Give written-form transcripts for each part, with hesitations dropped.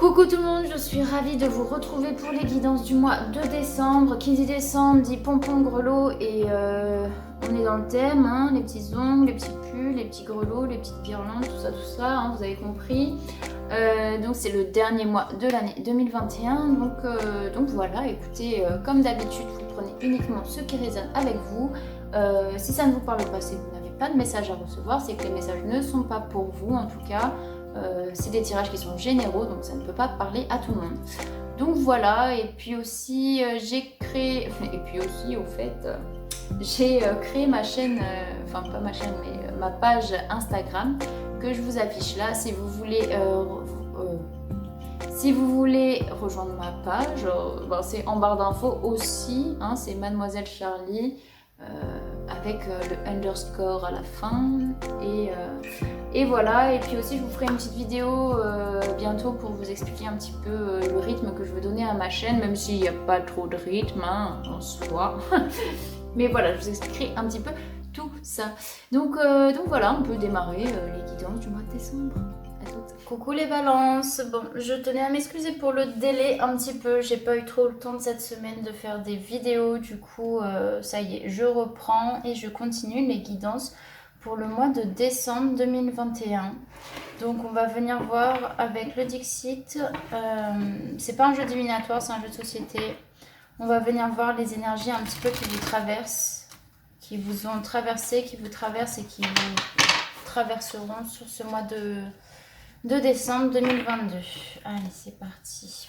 Coucou tout le monde, je suis ravie de vous retrouver pour les guidances du mois de décembre. Qui dit décembre dit pompons, grelots et on est dans le thème, hein, les petits ongles, les petits pulls, les petits grelots, les petites guirlandes, tout ça, hein, vous avez compris. Donc c'est le dernier mois de l'année 2021, donc voilà, écoutez, comme d'habitude, vous prenez uniquement ce qui résonne avec vous. Si ça ne vous parle pas, c'est que vous n'avez pas de message à recevoir, c'est que les messages ne sont pas pour vous en tout cas. C'est des tirages qui sont généraux, donc ça ne peut pas parler à tout le monde. Donc voilà, et puis aussi j'ai créé, au fait, j'ai créé ma chaîne, enfin pas ma chaîne, mais ma page Instagram que je vous affiche là. Si vous voulez rejoindre ma page, c'est en barre d'infos aussi, hein, c'est Mademoiselle Charlie avec le underscore à la fin et voilà. Et puis aussi je vous ferai une petite vidéo bientôt pour vous expliquer un petit peu le rythme que je veux donner à ma chaîne, même s'il n'y a pas trop de rythme hein, en soi. Mais voilà, je vous expliquerai un petit peu tout ça. Donc voilà, on peut démarrer les guidances du mois de décembre. À toutes. Coucou les balances. Bon, je tenais à m'excuser pour le délai un petit peu. J'ai pas eu trop le temps de cette semaine de faire des vidéos. Du coup, ça y est, je reprends et je continue les guidances pour le mois de décembre 2021. Donc on va venir voir avec le Dixit. C'est pas un jeu divinatoire, c'est un jeu de société. On va venir voir les énergies un petit peu qui vous traversent, qui vous ont traversé, qui vous traversent et qui vous traverseront sur ce mois de décembre 2022. Allez, c'est parti.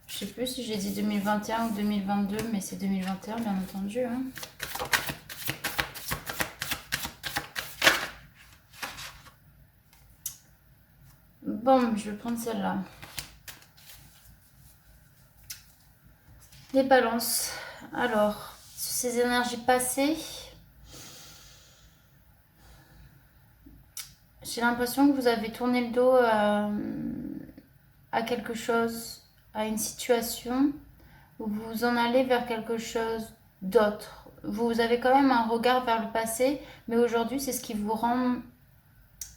Je sais plus si j'ai dit 2021 ou 2022, mais c'est 2021 bien entendu. Hein. Bon, je vais prendre celle-là. Les balances. Alors, sur ces énergies passées, j'ai l'impression que vous avez tourné le dos à quelque chose, à une situation, où vous en allez vers quelque chose d'autre. Vous avez quand même un regard vers le passé, mais aujourd'hui, c'est ce qui vous rend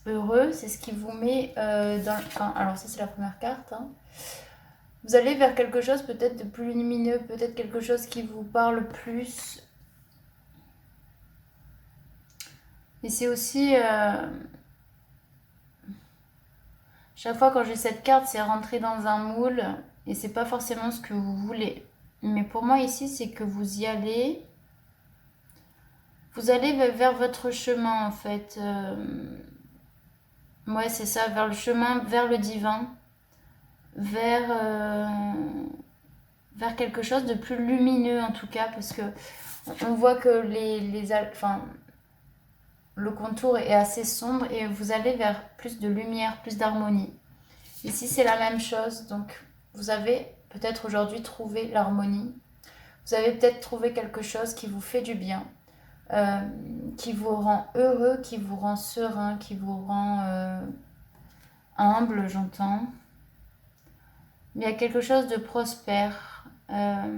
heureux, c'est ce qui vous met dans... Enfin, alors ça, c'est la première carte. Hein. Vous allez vers quelque chose peut-être de plus lumineux, peut-être quelque chose qui vous parle plus. Et c'est aussi... chaque fois quand j'ai cette carte, c'est rentrer dans un moule et c'est pas forcément ce que vous voulez. Mais pour moi ici, c'est que vous y allez. Vous allez vers votre chemin en fait. Ouais, c'est ça, vers le chemin, vers le divin. Vers quelque chose de plus lumineux en tout cas. Parce que on voit que le contour est assez sombre et vous allez vers plus de lumière, plus d'harmonie. Ici, c'est la même chose. Donc, vous avez peut-être aujourd'hui trouvé l'harmonie. Vous avez peut-être trouvé quelque chose qui vous fait du bien, qui vous rend heureux, qui vous rend serein, qui vous rend humble, j'entends. Mais il y a quelque chose de prospère. On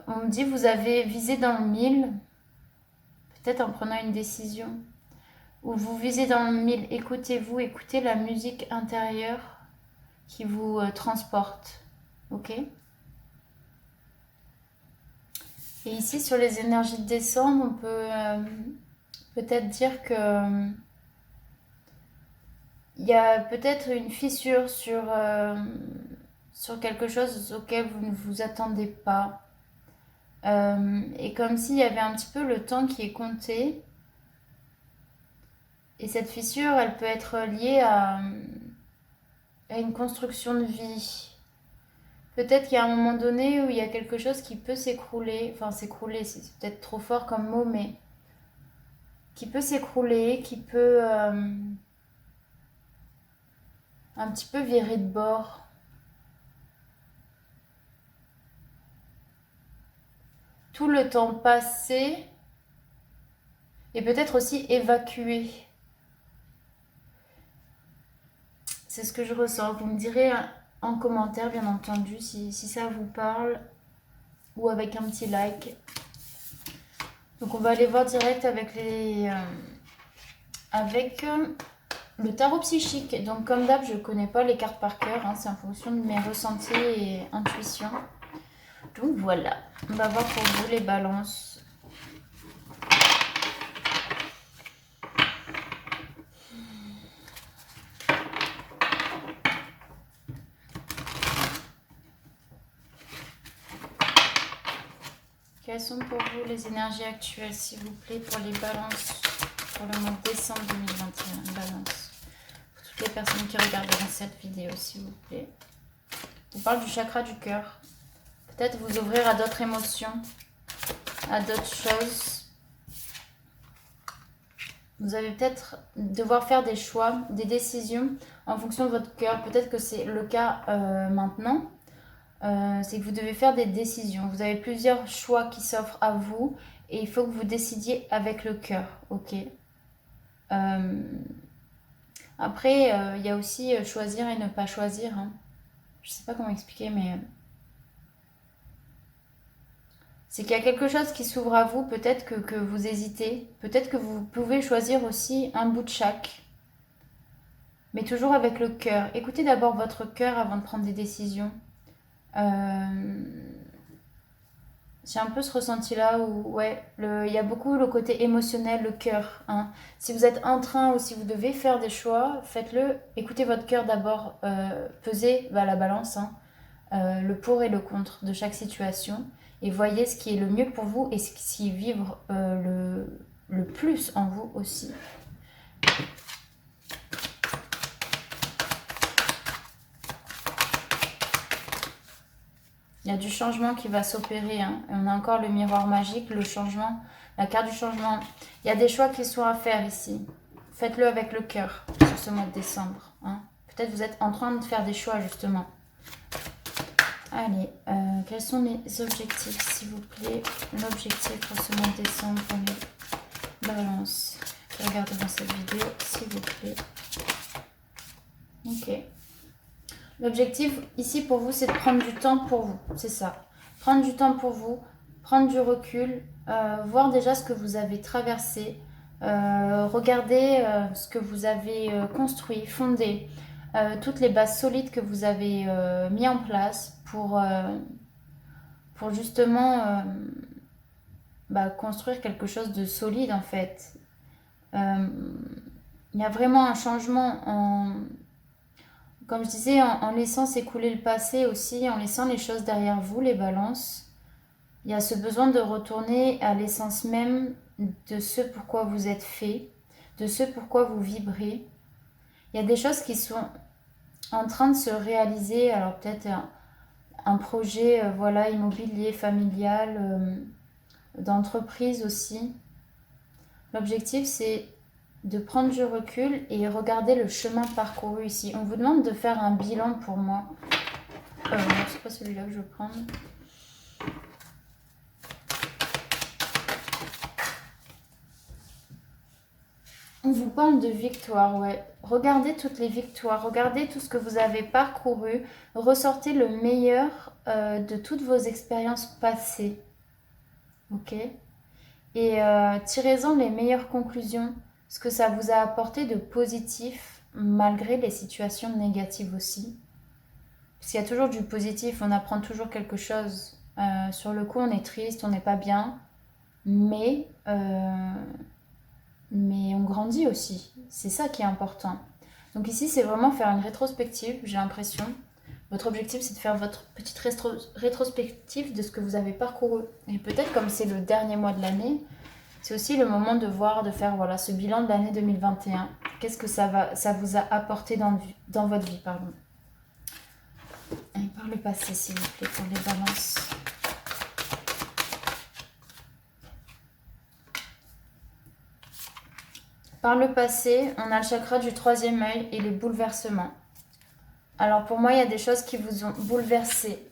me dit, vous avez visé dans le mille, peut-être en prenant une décision. Ou vous visez dans le mille, écoutez-vous, écoutez la musique intérieure qui vous transporte. Ok ? Et ici, sur les énergies de décembre, on peut peut-être dire que il y a peut-être une fissure sur quelque chose auquel vous ne vous attendez pas. Et comme s'il y avait un petit peu le temps qui est compté. Et cette fissure, elle peut être liée à une construction de vie. Peut-être qu'il y a un moment donné où il y a quelque chose qui peut s'écrouler. Enfin, s'écrouler, c'est peut-être trop fort comme mot, mais qui peut s'écrouler, qui peut un petit peu viré de bord. Tout le temps passé et peut-être aussi évacué. C'est ce que je ressens. Vous me direz en commentaire, bien entendu, si ça vous parle ou avec un petit like. Donc on va aller voir direct avec le tarot psychique. Donc comme d'hab, je ne connais pas les cartes par cœur. Hein, c'est en fonction de mes ressentis et intuitions. Donc voilà, on va voir pour vous les balances. Quelles sont pour vous les énergies actuelles, s'il vous plaît, pour les balances pour le mois de décembre 2021? Balance. Pour toutes les personnes qui regarderont cette vidéo, s'il vous plaît. On parle du chakra du cœur. Peut-être vous ouvrir à d'autres émotions, à d'autres choses. Vous allez peut-être devoir faire des choix, des décisions en fonction de votre cœur. Peut-être que c'est le cas maintenant. C'est que vous devez faire des décisions. Vous avez plusieurs choix qui s'offrent à vous et il faut que vous décidiez avec le cœur. Ok. Après, il y a aussi choisir et ne pas choisir. Hein. Je sais pas comment expliquer, mais c'est qu'il y a quelque chose qui s'ouvre à vous. Peut-être que vous hésitez. Peut-être que vous pouvez choisir aussi un bout de chaque. Mais toujours avec le cœur. Écoutez d'abord votre cœur avant de prendre des décisions. J'ai un peu ce ressenti-là où, ouais, il y a beaucoup le côté émotionnel, le cœur. Hein. Si vous êtes en train ou si vous devez faire des choix, faites-le. Écoutez votre cœur d'abord, pesez la balance, hein, le pour et le contre de chaque situation. Et voyez ce qui est le mieux pour vous et ce qui vibre le plus en vous aussi. Il y a du changement qui va s'opérer. Hein. On a encore le miroir magique, le changement, la carte du changement. Il y a des choix qui sont à faire ici. Faites-le avec le cœur sur ce mois de décembre. Hein. Peut-être vous êtes en train de faire des choix justement. Allez, quels sont les objectifs s'il vous plaît? L'objectif pour ce mois de décembre pour les balances. Regardez dans cette vidéo s'il vous plaît. Ok. L'objectif ici pour vous, c'est de prendre du temps pour vous. C'est ça. Prendre du temps pour vous, prendre du recul, voir déjà ce que vous avez traversé, regarder ce que vous avez construit, fondé, toutes les bases solides que vous avez mis en place pour justement construire quelque chose de solide en fait. Il y a vraiment un changement comme je disais, en laissant s'écouler le passé aussi, en laissant les choses derrière vous, les balances, il y a ce besoin de retourner à l'essence même de ce pourquoi vous êtes fait, de ce pourquoi vous vibrez. Il y a des choses qui sont en train de se réaliser, alors peut-être un projet immobilier, familial, d'entreprise aussi. L'objectif, c'est de prendre du recul et regarder le chemin parcouru ici. On vous demande de faire un bilan pour moi. C'est pas celui-là que je vais prendre. On vous parle de victoire, ouais. Regardez toutes les victoires, regardez tout ce que vous avez parcouru, ressortez le meilleur de toutes vos expériences passées. Ok? Et tirez-en les meilleures conclusions. Ce que ça vous a apporté de positif malgré les situations négatives aussi. Parce qu'il y a toujours du positif, on apprend toujours quelque chose. Sur le coup, on est triste, on n'est pas bien, mais on grandit aussi. C'est ça qui est important. Donc ici, c'est vraiment faire une rétrospective, j'ai l'impression. Votre objectif, c'est de faire votre petite rétrospective de ce que vous avez parcouru. Et peut-être comme c'est le dernier mois de l'année, c'est aussi le moment de voir, de faire ce bilan de l'année 2021. Qu'est-ce que ça vous a apporté dans votre vie, pardon. Et par le passé, s'il vous plaît, pour les balances. Par le passé, on a le chakra du troisième œil et les bouleversements. Alors pour moi, il y a des choses qui vous ont bouleversé.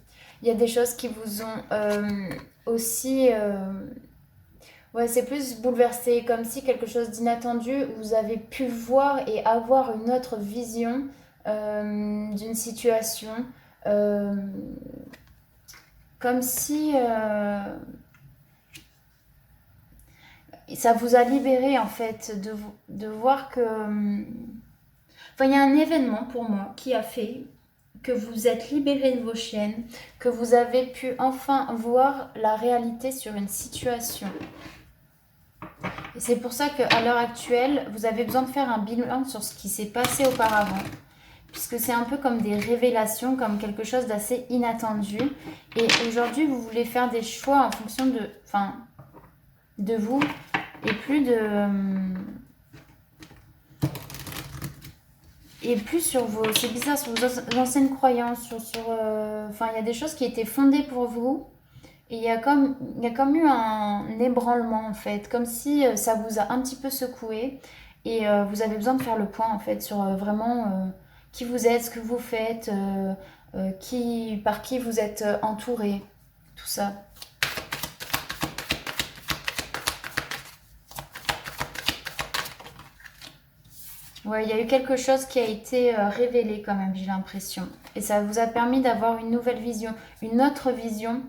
Il y a des choses qui vous ont aussi... Ouais, c'est plus bouleversé, comme si quelque chose d'inattendu, vous avez pu voir et avoir une autre vision d'une situation. Euh, Comme si ça vous a libéré en fait de voir que... Enfin, il y a un événement pour moi qui a fait que vous êtes libéré de vos chaînes, que vous avez pu enfin voir la réalité sur une situation. Et c'est pour ça qu'à l'heure actuelle, vous avez besoin de faire un bilan sur ce qui s'est passé auparavant. Puisque c'est un peu comme des révélations, comme quelque chose d'assez inattendu. Et aujourd'hui, vous voulez faire des choix en fonction de vous et plus sur vos... C'est bizarre, sur vos anciennes croyances, il y a des choses qui étaient fondées pour vous. Et il y a comme eu un ébranlement en fait, comme si ça vous a un petit peu secoué et vous avez besoin de faire le point en fait sur vraiment qui vous êtes, ce que vous faites, par qui vous êtes entouré, tout ça. Ouais, il y a eu quelque chose qui a été révélé quand même, j'ai l'impression. Et ça vous a permis d'avoir une nouvelle vision, une autre vision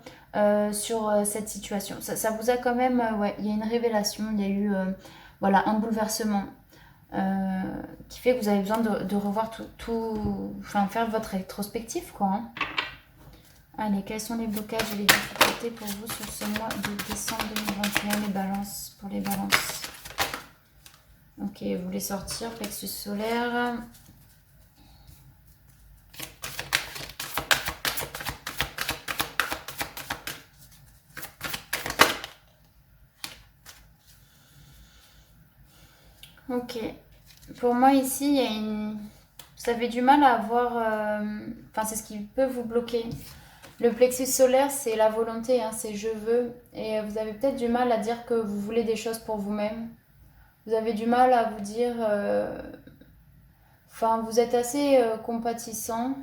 sur cette situation. Ça vous a quand même, ouais, il y a une révélation, il y a eu voilà, un bouleversement qui fait que vous avez besoin de revoir faire votre rétrospective, quoi. Hein. Allez, quels sont les blocages et les difficultés pour vous sur ce mois de décembre 2021, les balances, pour les balances? Ok, vous voulez sortir, plexus solaire. Ok. Pour moi ici, il y a une... Vous avez du mal à avoir... c'est ce qui peut vous bloquer. Le plexus solaire, c'est la volonté, hein, c'est je veux. Et vous avez peut-être du mal à dire que vous voulez des choses pour vous-même. Vous avez du mal à vous dire... vous êtes assez compatissant.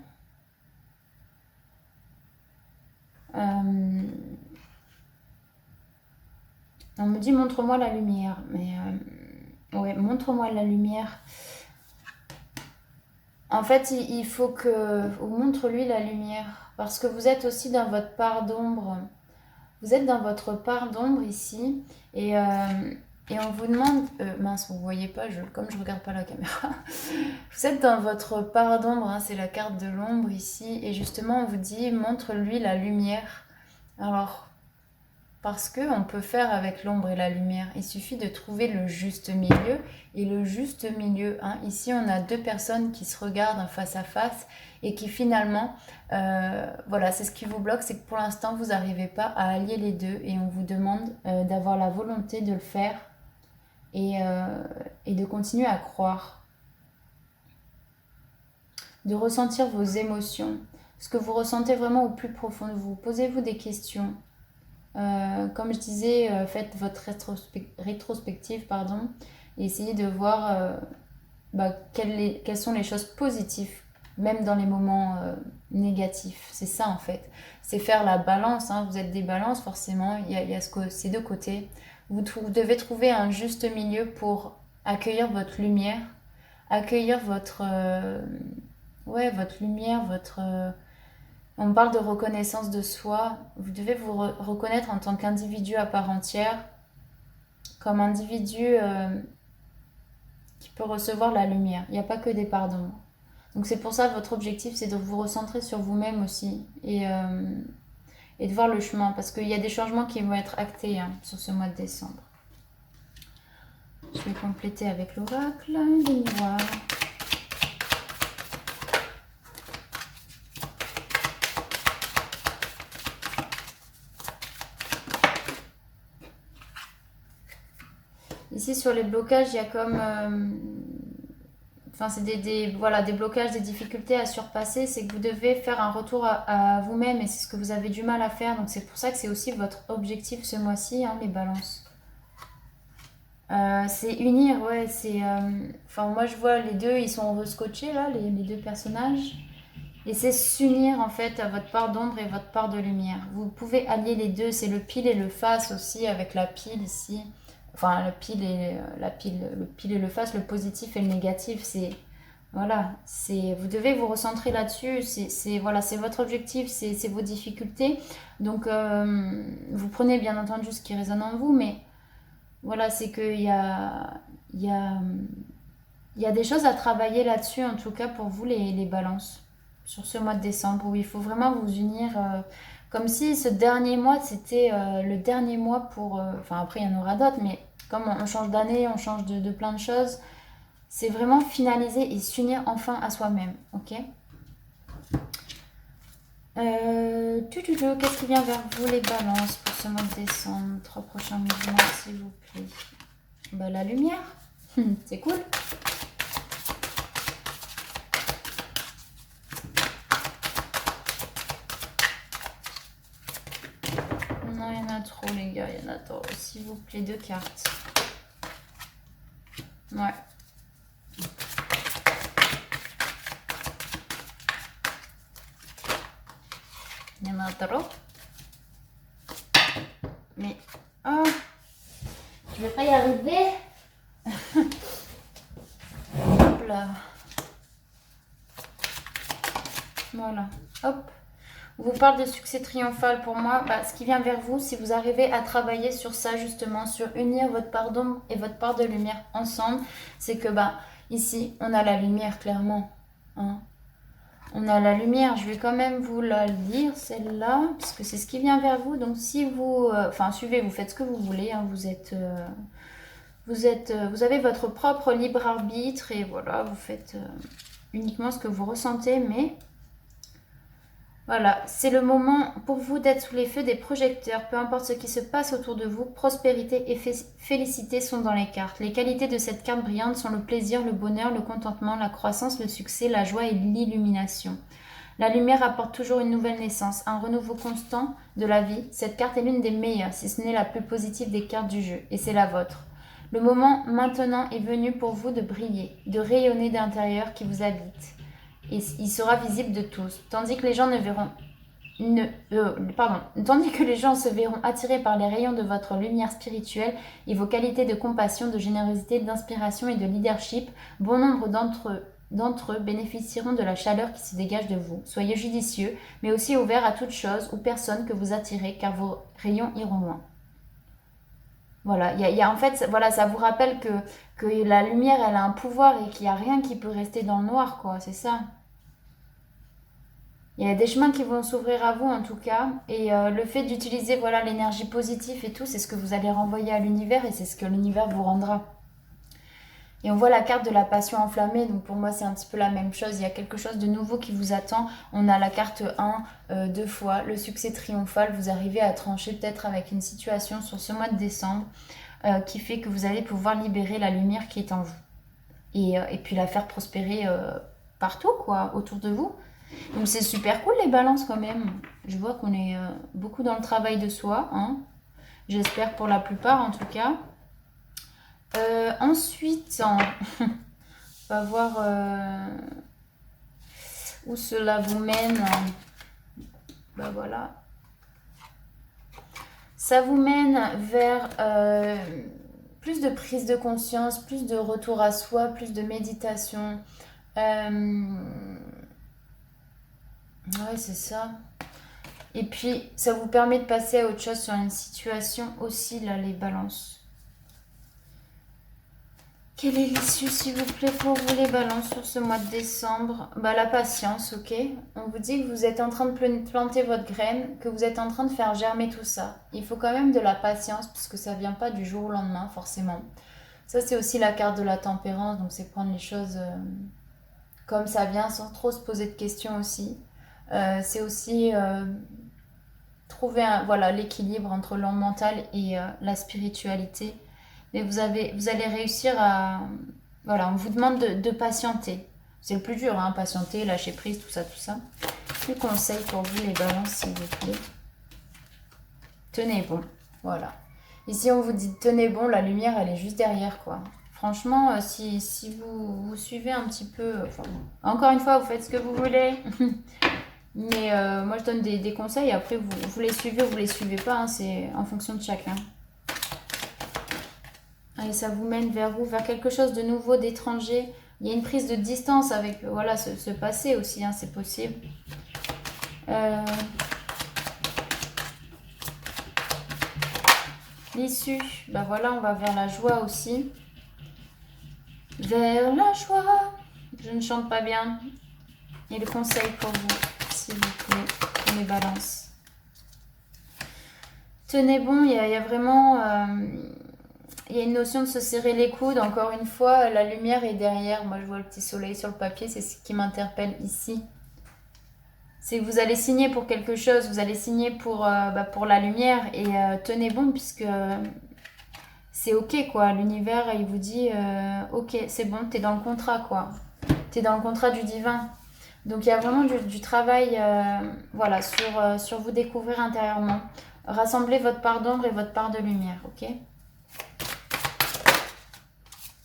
On me dit montre-moi la lumière. Mais ouais, montre-moi la lumière. En fait, il faut que vous montre-lui la lumière. Parce que vous êtes aussi dans votre part d'ombre. Vous êtes dans votre part d'ombre ici. Et on vous demande... mince, vous ne voyez pas, comme je ne regarde pas la caméra. Vous êtes dans votre part d'ombre, hein, c'est la carte de l'ombre ici. Et justement, on vous dit montre-lui la lumière. Alors, parce qu'on peut faire avec l'ombre et la lumière. Il suffit de trouver le juste milieu. Et le juste milieu, hein, ici on a deux personnes qui se regardent en face à face et qui finalement, voilà, c'est ce qui vous bloque, c'est que pour l'instant vous n'arrivez pas à allier les deux et on vous demande d'avoir la volonté de le faire et de continuer à croire. De ressentir vos émotions, ce que vous ressentez vraiment au plus profond de vous. Posez-vous des questions. Comme je disais, faites votre rétrospective, et essayez de voir quelles sont les choses positives, même dans les moments négatifs. C'est ça en fait. C'est faire la balance. Hein. Vous êtes des balances, forcément. Il y a ces deux côtés. Vous devez trouver un juste milieu pour accueillir votre lumière, accueillir votre lumière, on parle de reconnaissance de soi. Vous devez vous reconnaître en tant qu'individu à part entière, comme individu qui peut recevoir la lumière. Il n'y a pas que des parts d'ombre. Donc c'est pour ça que votre objectif, c'est de vous recentrer sur vous-même aussi et de voir le chemin, parce qu'il y a des changements qui vont être actés sur ce mois de décembre. Je vais compléter avec l'oracle des miroirs. Ici, sur les blocages, il y a comme... c'est des blocages, des difficultés à surpasser. C'est que vous devez faire un retour à vous-même et c'est ce que vous avez du mal à faire. Donc, c'est pour ça que c'est aussi votre objectif ce mois-ci, hein, les balances. C'est unir, ouais. Moi, je vois les deux, ils sont rescotchés, là, les deux personnages. Et c'est s'unir en fait à votre part d'ombre et votre part de lumière. Vous pouvez allier les deux, c'est le pile et le face aussi avec la pile ici. Enfin, le pile et le face, le positif et le négatif, c'est voilà, vous devez vous recentrer là-dessus. Voilà, c'est votre objectif, c'est vos difficultés. Donc, vous prenez bien entendu ce qui résonne en vous, mais voilà, c'est qu'il il y a des choses à travailler là-dessus, en tout cas pour vous les balances, sur ce mois de décembre, où il faut vraiment vous unir, comme si ce dernier mois, c'était le dernier mois pour... Enfin, après, il y en aura d'autres, mais comme on change d'année, on change de plein de choses, c'est vraiment finaliser et s'unir enfin à soi-même, ok. Qu'est-ce qui vient vers vous les balances pour ce mois de décembre? 3 prochains mouvements, s'il vous plaît. Bah, la lumière, c'est cool. Non, il y en a trop, les gars, il y en a trop. S'il vous plaît, 2 cartes. Ouais. Il y en a trop. Mais... Oh, je vais pas y arriver. Hop là. Voilà. Hop. On vous parle de succès triomphal pour moi. Bah, ce qui vient vers vous, si vous arrivez à travailler sur ça justement, sur unir votre part d'ombre et votre part de lumière ensemble, c'est que bah ici, on a la lumière clairement. Hein. On a la lumière, je vais quand même vous la lire, celle-là, puisque c'est ce qui vient vers vous. Donc si vous... Enfin, suivez, vous faites ce que vous voulez. Hein, vous avez votre propre libre arbitre et voilà, vous faites uniquement ce que vous ressentez, mais... Voilà, c'est le moment pour vous d'être sous les feux des projecteurs. Peu importe ce qui se passe autour de vous, prospérité et félicité sont dans les cartes. Les qualités de cette carte brillante sont le plaisir, le bonheur, le contentement, la croissance, le succès, la joie et l'illumination. La lumière apporte toujours une nouvelle naissance, un renouveau constant de la vie. Cette carte est l'une des meilleures, si ce n'est la plus positive des cartes du jeu, et c'est la vôtre. Le moment maintenant est venu pour vous de briller, de rayonner d'intérieur qui vous habite. Et il sera visible de tous, tandis que les gens tandis que les gens se verront attirés par les rayons de votre lumière spirituelle et vos qualités de compassion, de générosité, d'inspiration et de leadership. Bon nombre d'entre eux bénéficieront de la chaleur qui se dégage de vous. Soyez judicieux, mais aussi ouverts à toute chose ou personne que vous attirez, car vos rayons iront loin. Voilà, en fait, voilà, ça vous rappelle que la lumière, elle a un pouvoir et qu'il n'y a rien qui peut rester dans le noir, quoi, c'est ça. Il y a des chemins qui vont s'ouvrir à vous, en tout cas, et le fait d'utiliser, voilà, l'énergie positive et tout, c'est ce que vous allez renvoyer à l'univers et c'est ce que l'univers vous rendra. Et on voit la carte de la passion enflammée, donc pour moi c'est un petit peu la même chose, il y a quelque chose de nouveau qui vous attend. On a la carte 1, 2 fois, le succès triomphal, vous arrivez à trancher peut-être avec une situation sur ce mois de décembre qui fait que vous allez pouvoir libérer la lumière qui est en vous. Et puis la faire prospérer partout, quoi, autour de vous. Donc c'est super cool les balances quand même. Je vois qu'on est beaucoup dans le travail de soi, hein. J'espère pour la plupart en tout cas. Ensuite, on va voir où cela vous mène. Ben voilà. Ça vous mène vers plus de prise de conscience, plus de retour à soi, plus de méditation. Ouais, c'est ça. Et puis, ça vous permet de passer à autre chose sur une situation aussi, là, les balances. Quelle est l'issue, s'il vous plaît, pour vous les balances sur ce mois de décembre? Bah, la patience, ok. On vous dit que vous êtes en train de planter votre graine, que vous êtes en train de faire germer tout ça. Il faut quand même de la patience, puisque ça ne vient pas du jour au lendemain, forcément. Ça, c'est aussi la carte de la tempérance, donc c'est prendre les choses comme ça vient, sans trop se poser de questions aussi. C'est aussi trouver voilà, l'équilibre entre l'homme mental et la spiritualité. Mais vous allez réussir à... Voilà, on vous demande de patienter. C'est le plus dur, hein, patienter, lâcher prise, tout ça, tout ça. Le conseil pour vous, les balances, s'il vous plaît. Tenez bon, voilà. Ici, on vous dit tenez bon, la lumière, elle est juste derrière, quoi. Franchement, si vous suivez un petit peu, enfin, encore une fois, vous faites ce que vous voulez. Mais moi, je donne des conseils. Après, vous les suivez ou vous les suivez pas. Hein, c'est en fonction de chacun. Et ça vous mène vers où? Vers quelque chose de nouveau, d'étranger. Il y a une prise de distance avec voilà, ce passé aussi. Hein, c'est possible. L'issue, bah voilà, on va vers la joie aussi. Vers la joie. Je ne chante pas bien. Et le conseil pour vous, s'il vous plaît, pour mes balances. Tenez bon, il y a vraiment... il y a une notion de se serrer les coudes. Encore une fois, la lumière est derrière. Moi, je vois le petit soleil sur le papier. C'est ce qui m'interpelle ici. C'est que vous allez signer pour quelque chose. Vous allez signer pour la lumière. Et tenez bon, puisque c'est ok, quoi. L'univers, il vous dit, ok, c'est bon, t'es dans le contrat, quoi. T'es dans le contrat du divin. Donc, il y a vraiment du travail voilà, sur vous découvrir intérieurement. Rassemblez votre part d'ombre et votre part de lumière, ok?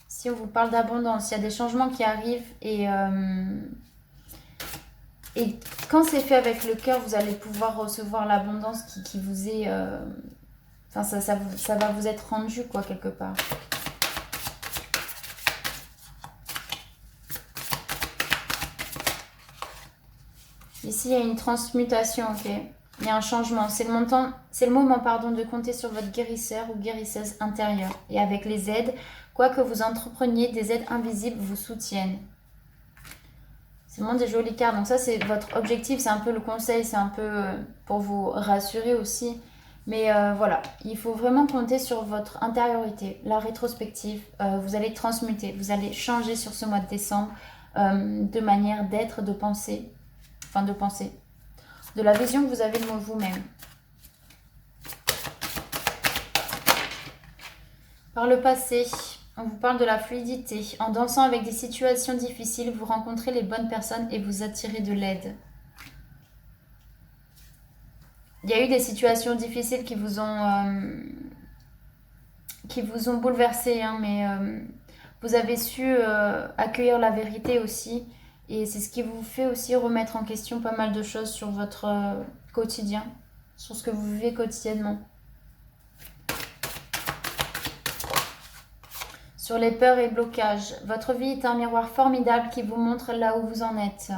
Si on vous parle d'abondance, il y a des changements qui arrivent et quand c'est fait avec le cœur, vous allez pouvoir recevoir l'abondance qui vous est... Enfin, ça va vous être rendu, quoi, quelque part. Ici, il y a une transmutation, ok? Il y a un changement. C'est le moment, pardon, de compter sur votre guérisseur ou guérisseuse intérieure. Et avec les aides, quoi que vous entrepreniez, des aides invisibles vous soutiennent. C'est vraiment des jolies cartes. Donc ça, c'est votre objectif. C'est un peu le conseil. C'est un peu pour vous rassurer aussi. Mais voilà, il faut vraiment compter sur votre intériorité. La rétrospective, vous allez transmuter. Vous allez changer sur ce mois de décembre de manière d'être, de penser. Enfin, de penser. De la vision que vous avez de vous-même. Par le passé, on vous parle de la fluidité. En dansant avec des situations difficiles, vous rencontrez les bonnes personnes et vous attirez de l'aide. Il y a eu des situations difficiles qui vous ont bouleversé, hein, mais vous avez su accueillir la vérité aussi. Et c'est ce qui vous fait aussi remettre en question pas mal de choses sur votre quotidien, sur ce que vous vivez quotidiennement. Sur les peurs et blocages. Votre vie est un miroir formidable qui vous montre là où vous en êtes.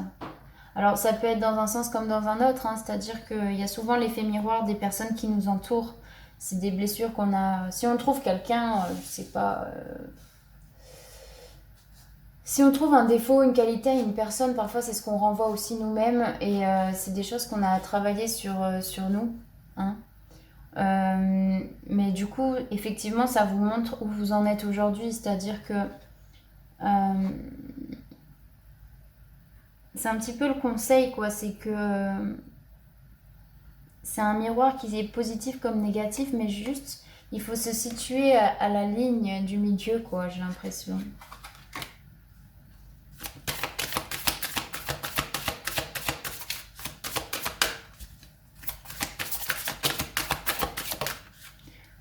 Alors ça peut être dans un sens comme dans un autre, hein, c'est-à-dire qu'il y a souvent l'effet miroir des personnes qui nous entourent. C'est des blessures qu'on a... Si on trouve quelqu'un, je sais pas... Si on trouve un défaut, une qualité à une personne, parfois c'est ce qu'on renvoie aussi nous-mêmes et c'est des choses qu'on a travaillé sur nous. Hein. Mais du coup, effectivement, ça vous montre où vous en êtes aujourd'hui, c'est-à-dire que c'est un petit peu le conseil, quoi, c'est que c'est un miroir qui est positif comme négatif, mais juste, il faut se situer à la ligne du milieu, quoi, j'ai l'impression.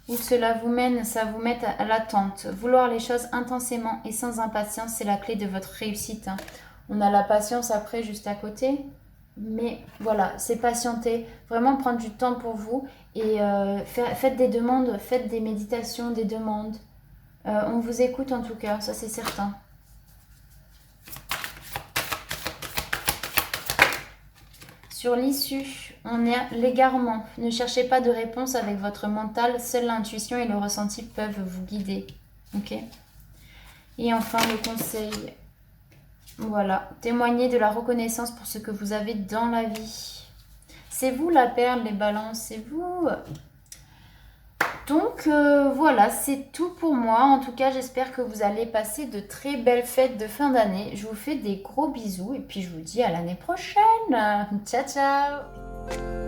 Où cela vous mène, ça vous met à l'attente. Vouloir les choses intensément et sans impatience, c'est la clé de votre réussite. Hein. On a la patience après, juste à côté. Mais voilà, c'est patienter, vraiment prendre du temps pour vous et faites des demandes, faites des méditations, des demandes. On vous écoute en tout cas, ça c'est certain. Sur l'issue, on est l'égarement. Ne cherchez pas de réponse avec votre mental. Seule l'intuition et le ressenti peuvent vous guider. Ok ? Et enfin, le conseil. Voilà. Témoignez de la reconnaissance pour ce que vous avez dans la vie. C'est vous la perle, les balances. C'est vous. Donc voilà, c'est tout pour moi. En tout cas, j'espère que vous allez passer de très belles fêtes de fin d'année. Je vous fais des gros bisous et puis je vous dis à l'année prochaine. Ciao, ciao.